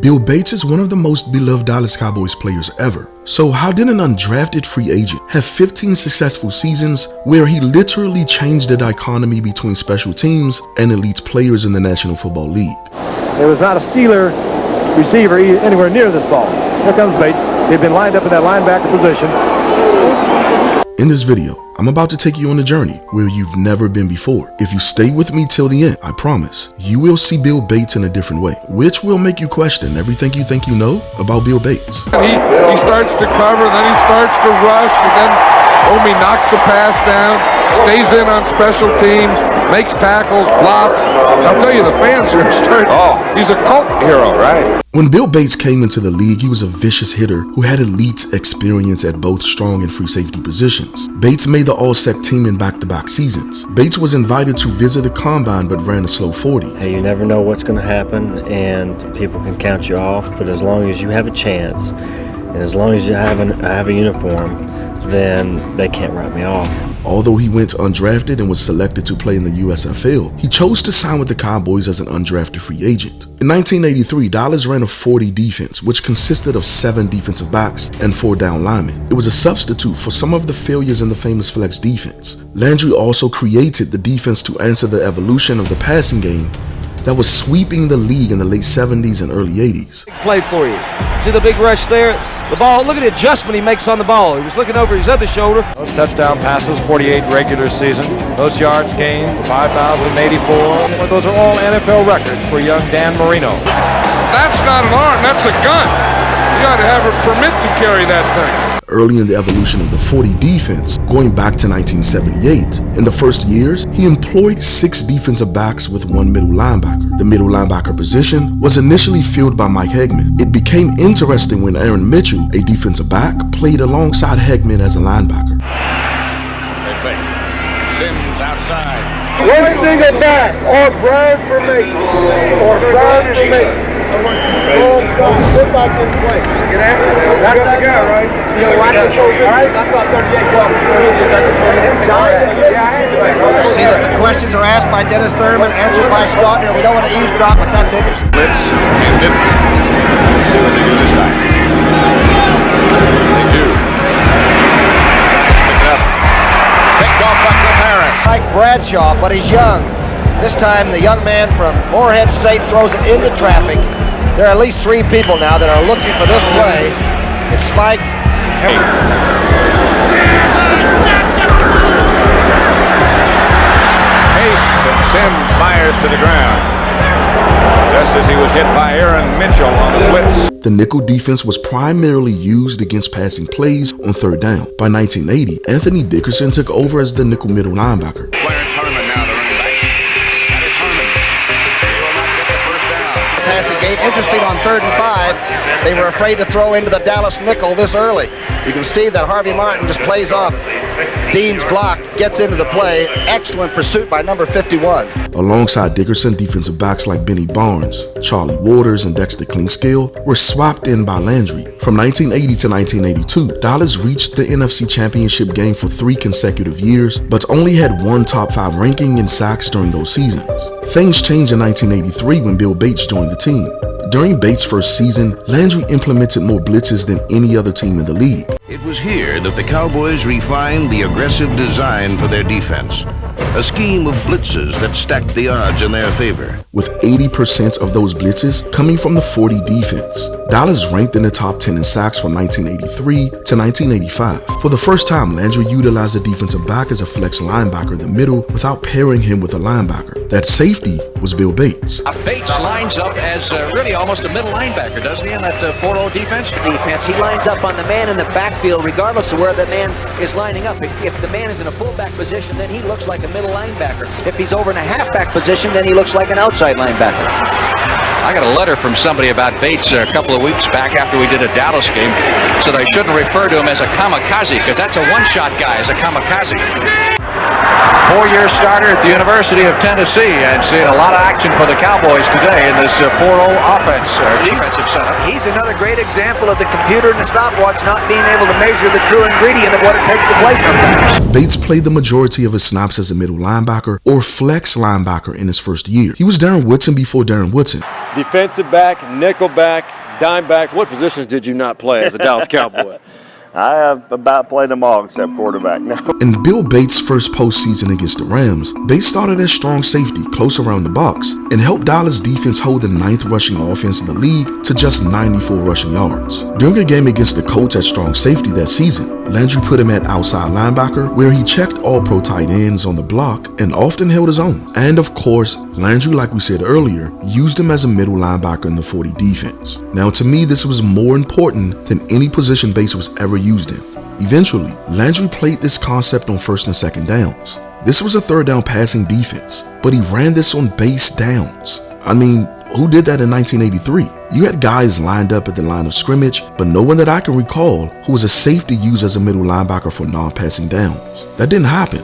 Bill Bates is one of the most beloved Dallas Cowboys players ever. So how did an undrafted free agent have 15 successful seasons where he literally changed the dichotomy between special teams and elite players in the National Football League? There was not a Steeler receiver anywhere near this ball. Here comes Bates. He'd been lined up in that linebacker position. In this video, I'm about to take you on a journey where you've never been before. If you stay with me till the end, I promise, you will see Bill Bates in a different way, which will make you question everything you think you know about Bill Bates. He starts to cover, then he starts to rush, and then Omi knocks the pass down, stays in on special teams, makes tackles, blocks. I'll tell you, the fans are starting. He's a cult hero, right? When Bill Bates came into the league, he was a vicious hitter who had elite experience at both strong and free safety positions. Bates made the All-Sec team in back-to-back seasons. Bates was invited to visit the combine but ran a slow 40. Hey, you never know what's going to happen, and people can count you off, but as long as you have a chance, and as long as you have a uniform, then they can't write me off. Although he went undrafted and was selected to play in the USFL, he chose to sign with the Cowboys as an undrafted free agent. In 1983, Dallas ran a 40 defense, which consisted of 7 defensive backs and 4 down linemen. It was a substitute for some of the failures in the famous flex defense. Landry also created the defense to answer the evolution of the passing game that was sweeping the league in the late 70s and early 80s. Play for you. See the big rush there? The ball, look at the adjustment he makes on the ball. He was looking over his other shoulder. Those touchdown passes, 48 regular season. Those yards gained, 5,084. Those are all NFL records for young Dan Marino. That's not an arm, that's a gun. You got to have a permit to carry that thing. Early in the evolution of the 40 defense, going back to 1978, in the first years, he employed 6 defensive backs with 1 middle linebacker. The middle linebacker position was initially filled by Mike Hegman. It became interesting when Aaron Mitchell, a defensive back, played alongside Hegman as a linebacker. They fake. Sims outside. One single back, or Brown for me, or Brown for me. Look like this play. Get after it. That's the guy, right? You know, watch it. All right? That's about 38 club. See that the questions are asked by Dennis Thurman, answered by Scott. We don't want to eavesdrop, but that's interesting. Blitz and didn't. Let's see what they do this time. They do. It's up. Picked off by Cliff Harris. Like Bradshaw, but he's young. This time the young man from Morehead State throws it into traffic. There are at least 3 people now that are looking for this play. It's Spike. Case and Sims fires to the ground. Just as he was hit by Aaron Mitchell on the blitz. The nickel defense was primarily used against passing plays on 3rd down. By 1980, Anthony Dickerson took over as the nickel middle linebacker. Clarence Harmon now the running back. That is Harmon. They will not get the first down. Passing game. Interesting on 3rd and 5. They were afraid to throw into the Dallas nickel this early. You can see that Harvey Martin just plays off Dean's block, gets into the play. Excellent pursuit by number 51. Alongside Dickerson, defensive backs like Benny Barnes, Charlie Waters, and Dexter Klingskill were swapped in by Landry. From 1980 to 1982, Dallas reached the NFC Championship game for 3 consecutive years, but only had 1 top 5 ranking in sacks during those seasons. Things changed in 1983 when Bill Bates joined the team. During Bates' first season, Landry implemented more blitzes than any other team in the league. It was here that the Cowboys refined the aggressive design for their defense, a scheme of blitzes that stacked the odds in their favor. With 80% of those blitzes coming from the 40 defense, Dallas ranked in the top 10 in sacks from 1983 to 1985. For the first time, Landry utilized a defensive back as a flex linebacker in the middle without pairing him with a linebacker. That safety was Bill Bates. Bates lines up as really almost a middle linebacker, doesn't he, in that 4-0 defense? He lines up on the man in the backfield regardless of where the man is lining up. If the man is in a fullback position, then he looks like a middle linebacker. If he's over in a halfback position, then he looks like an outside linebacker. I got a letter from somebody about Bates a couple of weeks back after we did a Dallas game, so they shouldn't refer to him as a kamikaze, because that's a one-shot guy, as a kamikaze. 4-year starter at the University of Tennessee, and seeing a lot of action for the Cowboys today in this 4-0 offense, defensive setup. He's It's another great example of the computer and the stopwatch not being able to measure the true ingredient of what it takes to play sometimes. Bates played the majority of his snaps as a middle linebacker or flex linebacker in his first year. He was Darren Woodson before Darren Woodson. Defensive back, nickel back, dime back. What positions did you not play as a Dallas Cowboy? I have about played them all except quarterback now. In Bill Bates' first postseason against the Rams, Bates started as strong safety close around the box and helped Dallas defense hold the 9th rushing offense in the league to just 94 rushing yards. During a game against the Colts at strong safety that season, Landry put him at outside linebacker where he checked all pro tight ends on the block and often held his own. And of course, Landry, like we said earlier, used him as a middle linebacker in the 40 defense. Now to me, this was more important than any position Bates was ever used in. Eventually, Landry played this concept on first and second downs. This was a third down passing defense, but he ran this on base downs. I mean, who did that in 1983? You had guys lined up at the line of scrimmage, but no one that I can recall who was a safety used as a middle linebacker for non-passing downs. That didn't happen.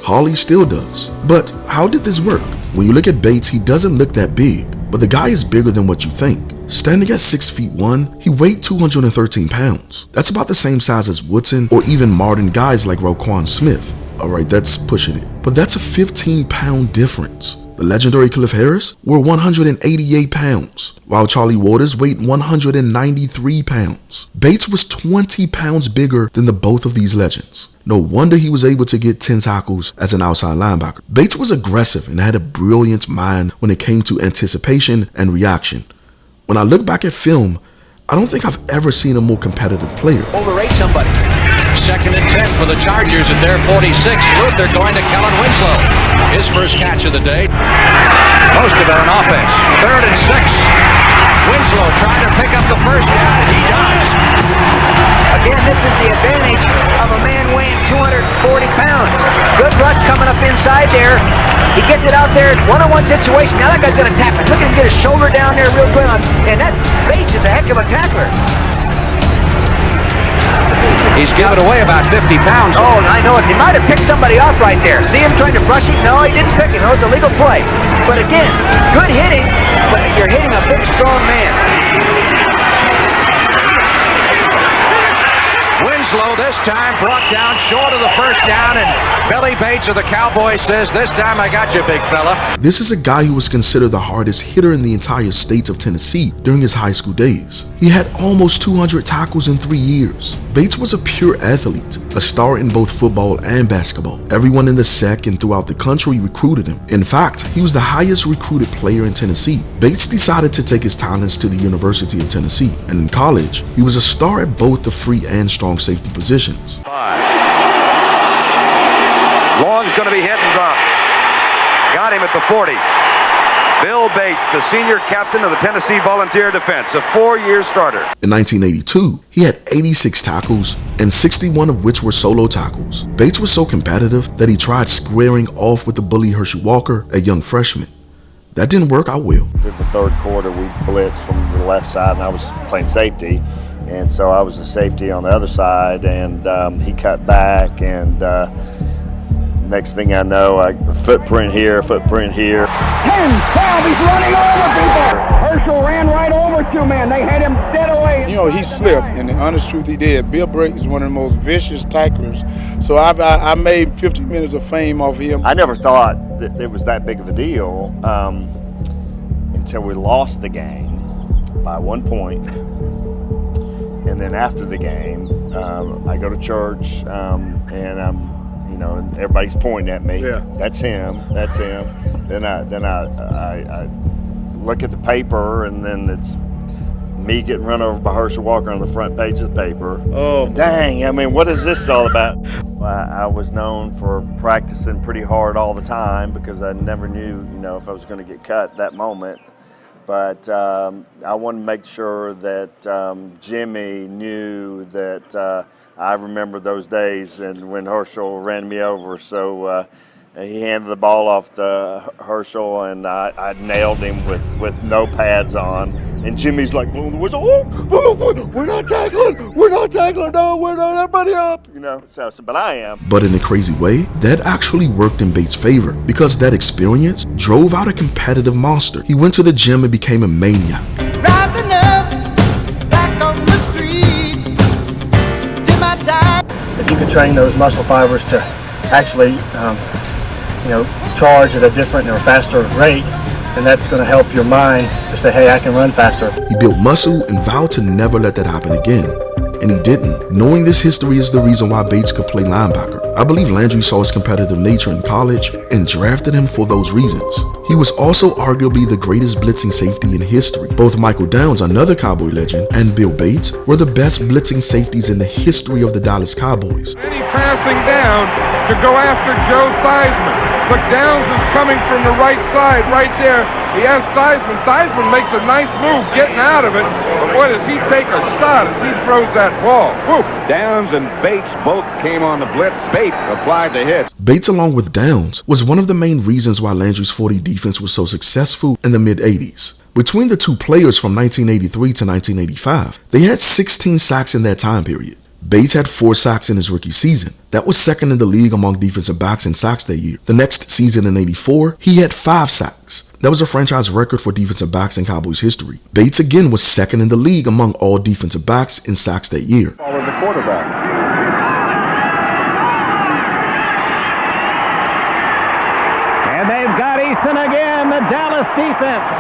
Holly still does. But how did this work? When you look at Bates, he doesn't look that big, but the guy is bigger than what you think. Standing at 6'1", he weighed 213 pounds. That's about the same size as Woodson or even modern guys like Roquan Smith. Alright, that's pushing it. But that's a 15-pound difference. The legendary Cliff Harris were 188 pounds, while Charlie Waters weighed 193 pounds. Bates was 20 pounds bigger than the both of these legends. No wonder he was able to get 10 tackles as an outside linebacker. Bates was aggressive and had a brilliant mind when it came to anticipation and reaction. When I look back at film, I don't think I've ever seen a more competitive player. Overrate somebody. 2nd and 10 for the Chargers at their 46. Luther going to Kellen Winslow. His first catch of the day. Most of it on offense. 3rd and 6. Winslow trying to pick up the first down, and he does. Again, this is the advantage of a man weighing 240 pounds. Good rush coming up inside there. He gets it out there, one-on-one situation. Now that guy's going to tackle. Look at him get his shoulder down there real quick. And that Bates is a heck of a tackler. He's given away about 50 pounds. Oh, I know it. He might have picked somebody off right there. See him trying to brush him? No, he didn't pick him. It was a legal play. But again, good hitting, but you're hitting a big, strong man. Winslow this time brought down short of the first down, and Billy Bates of the Cowboys says, "This time I got you, big fella." This is a guy who was considered the hardest hitter in the entire state of Tennessee during his high school days. He had almost 200 tackles in 3 years. Bates was a pure athlete, a star in both football and basketball. Everyone in the SEC and throughout the country recruited him. In fact, he was the highest recruited player in Tennessee. Bates decided to take his talents to the University of Tennessee, and in college, he was a star at both the free and strong safety positions. Long's going to be hit and dropped. Got him at the 40. Bill Bates, the senior captain of the Tennessee Volunteer Defense, a 4-year starter. In 1982, he had 86 tackles, and 61 of which were solo tackles. Bates was so competitive that he tried squaring off with the bully Herschel Walker, a young freshman. That didn't work out well. Through the 3rd quarter, we blitzed from the left side, and I was playing safety. And so I was a safety on the other side, and he cut back, and next thing I know, footprint here. 10, 12, he's running over people. Herschel ran right over 2 men. They had him dead away. You know, he slipped, and the honest truth, he did. Bill Bates is one of the most vicious tacklers. So I made 50 minutes of fame off him. I never thought that it was that big of a deal until we lost the game by 1 point. And then after the game, I go to church, and and everybody's pointing at me. Yeah. That's him. Then I look at the paper, and then it's me getting run over by Herschel Walker on the front page of the paper. Oh, dang! I mean, what is this all about? I was known for practicing pretty hard all the time because I never knew, if I was going to get cut that moment. But I wanted to make sure that Jimmy knew that I remember those days and when Herschel ran me over. So he handed the ball off to Herschel, and I nailed him with no pads on. And Jimmy's like blowing the whistle. Oh, we're not tackling. No, we're not. Everybody up. But I am. But in a crazy way, that actually worked in Bates' favor because that experience drove out a competitive monster. He went to the gym and became a maniac. Rising up, train those muscle fibers to actually, charge at a different or faster rate, and that's going to help your mind to say, hey, I can run faster. He built muscle and vowed to never let that happen again. And he didn't. Knowing this history is the reason why Bates could play linebacker. I believe Landry saw his competitive nature in college and drafted him for those reasons. He was also arguably the greatest blitzing safety in history. Both Michael Downs, another Cowboy legend, and Bill Bates were the best blitzing safeties in the history of the Dallas Cowboys. And he's passing down to go after Joe Theismann. But Downs is coming from the right side, right there. He has Theismann. Theismann makes a nice move getting out of it. But boy, does he take a shot as he throws that ball. Woo. Downs and Bates both came on the blitz. Bates applied the hit. Bates, along with Downs, was one of the main reasons why Landry's 40 defense was so successful in the mid-80s. Between the two players from 1983 to 1985, they had 16 sacks in that time period. Bates had 4 sacks in his rookie season. That was second in the league among defensive backs in sacks that year. The next season in '84, he had 5 sacks. That was a franchise record for defensive backs in Cowboys history. Bates again was second in the league among all defensive backs in sacks that year. Ball as a quarterback. And they've got Eason again, the Dallas defense.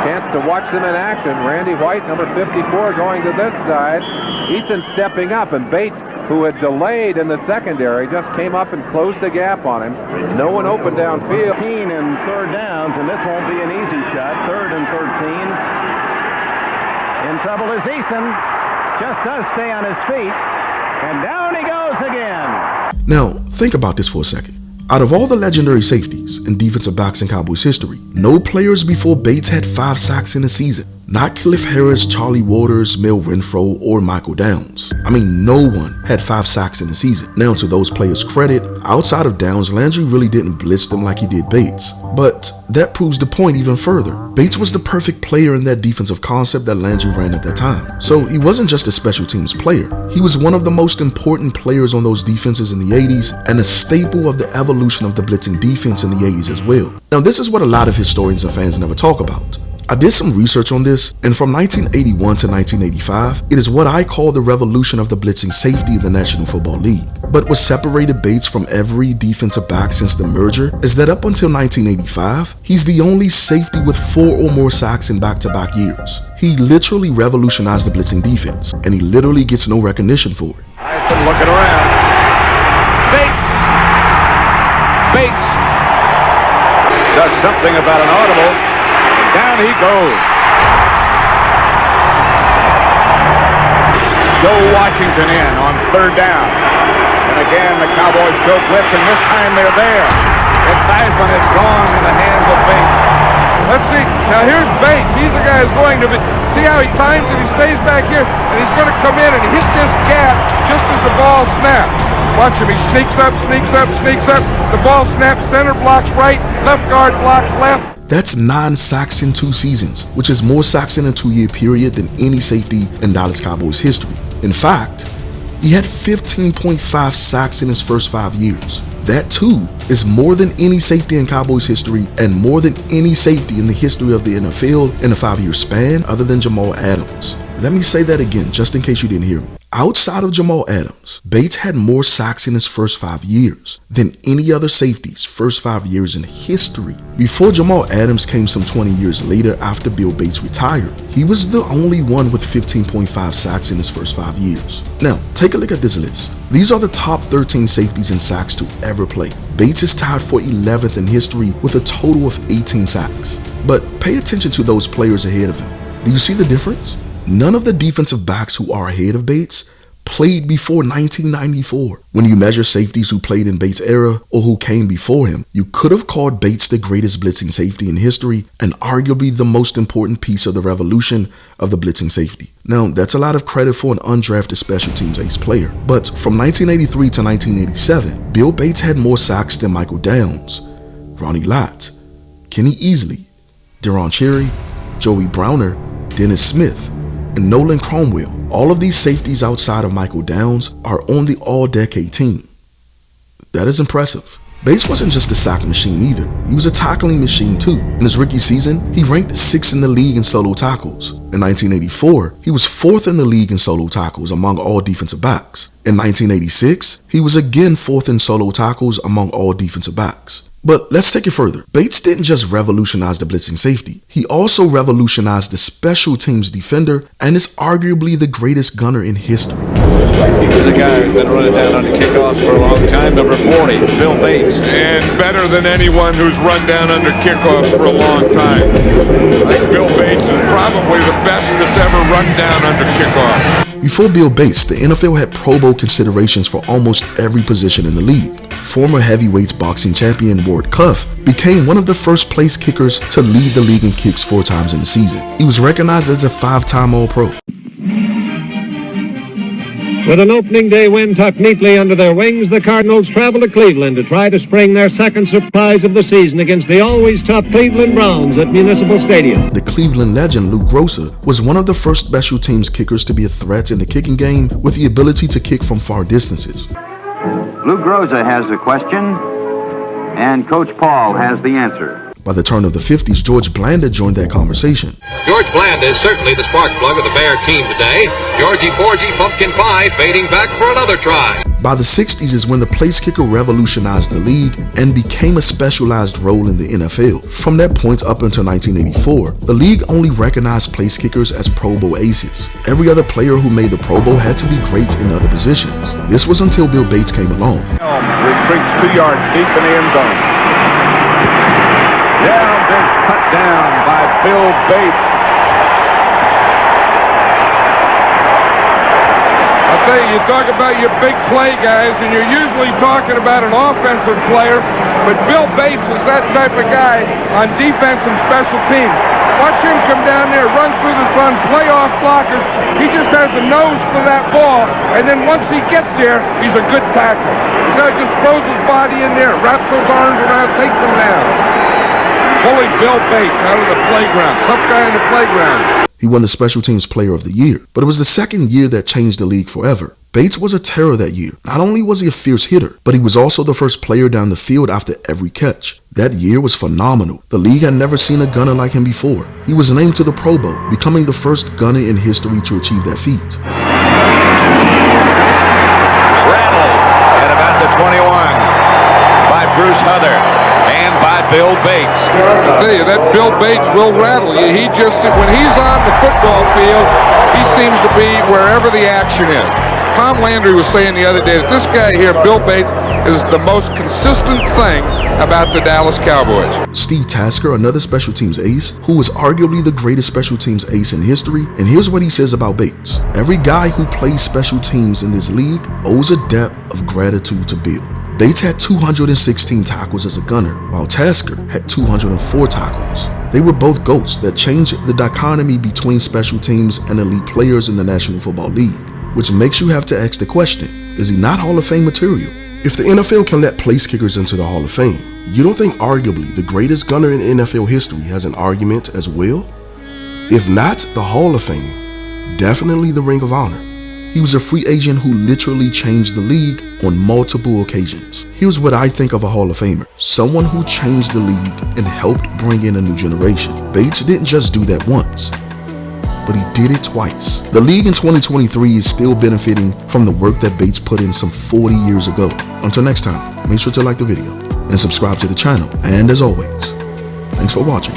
Chance to watch them in action. Randy White, number 54, going to this side. Eason stepping up, and Bates, who had delayed in the secondary, just came up and closed the gap on him. No one open downfield. 13 and third downs, and this won't be an easy shot. 3rd and 13. In trouble is Eason. Just does stay on his feet, and down he goes again. Now, think about this for a second. Out of all the legendary safeties and defensive backs in Cowboys history, no players before Bates had 5 sacks in a season. Not Cliff Harris, Charlie Waters, Mel Renfro, or Michael Downs. I mean, no one had 5 sacks in a season. Now, to those players' credit, outside of Downs, Landry really didn't blitz them like he did Bates. But that proves the point even further. Bates was the perfect player in that defensive concept that Landry ran at that time. So he wasn't just a special teams player. He was one of the most important players on those defenses in the 80s and a staple of the evolution of the blitzing defense in the 80s as well. Now, this is what a lot of historians and fans never talk about. I did some research on this, and from 1981 to 1985, it is what I call the revolution of the blitzing safety in the National Football League. But what separated Bates from every defensive back since the merger is that up until 1985, he's the only safety with 4 or more sacks in back-to-back years. He literally revolutionized the blitzing defense, and he literally gets no recognition for it. I've been looking around. Bates does something about an audible. Down he goes. Joe Washington in on 3rd down. And again, the Cowboys show blitz, and this time they're there. And Theismann is gone in the hands of Bates. Let's see. Now here's Bates. He's the guy who's going to be. See how he times it? He stays back here, and he's going to come in and hit this gap just as the ball snaps. Watch him. He sneaks up, sneaks up, sneaks up. The ball snaps. Center blocks right. Left guard blocks left. That's 9 sacks in 2 seasons, which is more sacks in a 2-year period than any safety in Dallas Cowboys history. In fact, he had 15.5 sacks in his first 5 years. That too is more than any safety in Cowboys history and more than any safety in the history of the NFL in a 5-year span other than Jamal Adams. Let me say that again, just in case you didn't hear me. Outside of Jamal Adams, Bates had more sacks in his first 5 years than any other safety's first 5 years in history. Before Jamal Adams came some 20 years later after Bill Bates retired, he was the only one with 15.5 sacks in his first 5 years. Now, take a look at this list. These are the top 13 safeties in sacks to ever play. Bates is tied for 11th in history with a total of 18 sacks. But pay attention to those players ahead of him. Do you see the difference? None of the defensive backs who are ahead of Bates played before 1994. When you measure safeties who played in Bates' era or who came before him, you could have called Bates the greatest blitzing safety in history and arguably the most important piece of the revolution of the blitzing safety. Now, that's a lot of credit for an undrafted special teams ace player. But from 1983 to 1987, Bill Bates had more sacks than Michael Downs, Ronnie Lott, Kenny Easley, Deron Cherry, Joey Browner, Dennis Smith, and Nolan Cromwell. All of these safeties outside of Michael Downs are on the all-decade team. That is impressive. Bates wasn't just a sack machine either. He was a tackling machine too. In his rookie season, he ranked 6th in the league in solo tackles. In 1984, he was 4th in the league in solo tackles among all defensive backs. In 1986, he was again 4th in solo tackles among all defensive backs. But let's take it further. Bates didn't just revolutionize the blitzing safety. He also revolutionized the special teams defender and is arguably the greatest gunner in history. Here's a guy who's been running down on the kickoffs for a long time, number 40, Bill Bates. And better than anyone who's run down under kickoffs for a long time. I think Bill Bates is probably the best that's ever run down under kickoffs. Before Bill Bates, the NFL had Pro Bowl considerations for almost every position in the league. Former heavyweights boxing champion Ward Cuff became one of the first place kickers to lead the league in kicks 4 times in the season. He was recognized as a 5-time All-Pro. With an opening day win tucked neatly under their wings, the Cardinals travel to Cleveland to try to spring their second surprise of the season against the always tough Cleveland Browns at Municipal Stadium. The Cleveland legend Lou Groza was one of the first special teams kickers to be a threat in the kicking game with the ability to kick from far distances. Lou Groza has the question, and Coach Paul has the answer. By the turn of the 50s, George Blanda joined that conversation. George Blanda is certainly the spark plug of the Bear team today. Georgie Porgy Pumpkin Pie fading back for another try. By the 60s is when the place kicker revolutionized the league and became a specialized role in the NFL. From that point up until 1984, the league only recognized place kickers as Pro Bowl aces. Every other player who made the Pro Bowl had to be great in other positions. This was until Bill Bates came along. Retreats 2 yards deep in the end zone. Downs is cut down by Bill Bates. I'll tell you, you talk about your big play guys, and you're usually talking about an offensive player, but Bill Bates is that type of guy on defense and special teams. Watch him come down there, run through the sun, play off blockers. He just has a nose for that ball, and then once he gets there, he's a good tackler. So he just throws his body in there, wraps those arms around, takes him down. Bully Bill Bates out of the playground. Tough guy in the playground. He won the Special Teams Player of the Year, but it was the second year that changed the league forever. Bates was a terror that year. Not only was he a fierce hitter, but he was also the first player down the field after every catch. That year was phenomenal. The league had never seen a gunner like him before. He was named to the Pro Bowl, becoming the first gunner in history to achieve that feat. Rattled at about the 21 by Bruce Huther. And by Bill Bates. I tell you, that Bill Bates will rattle you. He just, when he's on the football field, he seems to be wherever the action is. Tom Landry was saying the other day that this guy here, Bill Bates, is the most consistent thing about the Dallas Cowboys. Steve Tasker, another special teams ace, who was arguably the greatest special teams ace in history, and here's what he says about Bates. Every guy who plays special teams in this league owes a debt of gratitude to Bill. Bates had 216 tackles as a gunner, while Tasker had 204 tackles. They were both GOATs that changed the dichotomy between special teams and elite players in the National Football League, which makes you have to ask the question, is he not Hall of Fame material? If the NFL can let place kickers into the Hall of Fame, you don't think arguably the greatest gunner in NFL history has an argument as well? If not the Hall of Fame, definitely the Ring of Honor. He was a free agent who literally changed the league on multiple occasions. Here's what I think of a Hall of Famer. Someone who changed the league and helped bring in a new generation. Bates didn't just do that once, but he did it twice. The league in 2023 is still benefiting from the work that Bates put in some 40 years ago. Until next time, make sure to like the video and subscribe to the channel. And as always, thanks for watching.